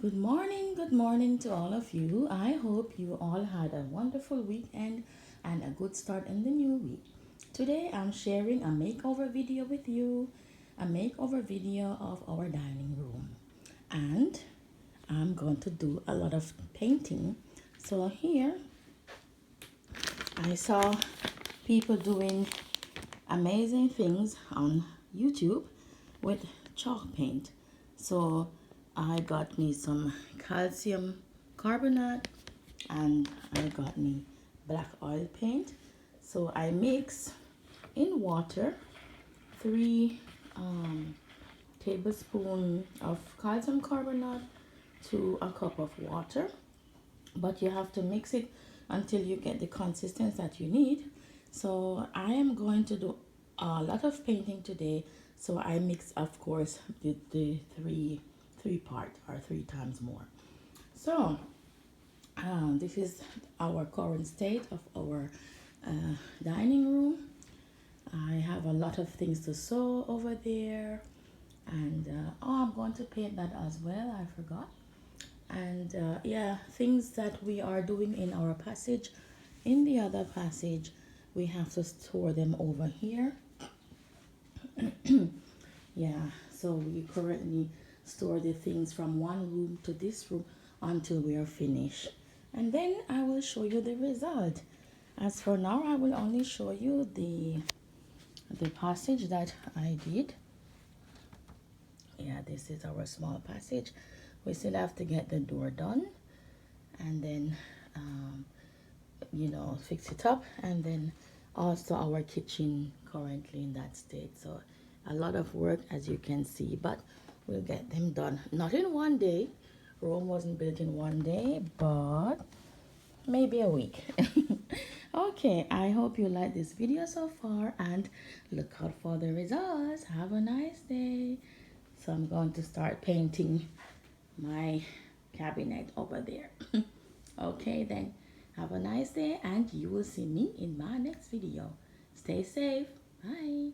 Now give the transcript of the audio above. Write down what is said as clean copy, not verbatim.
Good morning to all of you. I hope you all had a wonderful weekend and a good start in the new week. Today I'm sharing a makeover video with you, a makeover video of our dining room. And I'm going to do a lot of painting. So here I saw people doing amazing things on YouTube with chalk paint. So I got me some calcium carbonate and I got me black oil paint. So I mix in water 3 tablespoons of calcium carbonate to a cup of water, but you have to mix it until you get the consistency that you need. So I am going to do a lot of painting today, so I mix, of course, the three part or 3 times more. So this is our current state of our dining room. I have a lot of things to sew over there, and I'm going to paint that as well. I forgot. And yeah, things that we are doing in our passage. In the other passage, we have to store them over here. Yeah, so we currently store the things from one room to this room until we are finished. And then I will show you the result. As for now, I will only show you the passage that I did. Yeah, this is our small passage. We still have to get the door done and then fix it up, and then also our kitchen currently in that state. So a lot of work, as you can see, but we'll get them done. Not in one day. Rome wasn't built in one day, but maybe a week. Okay, I hope you like this video so far and look out for the results. Have a nice day. So I'm going to start painting my cabinet over there. Okay, then have a nice day and you will see me in my next video. Stay safe. Bye.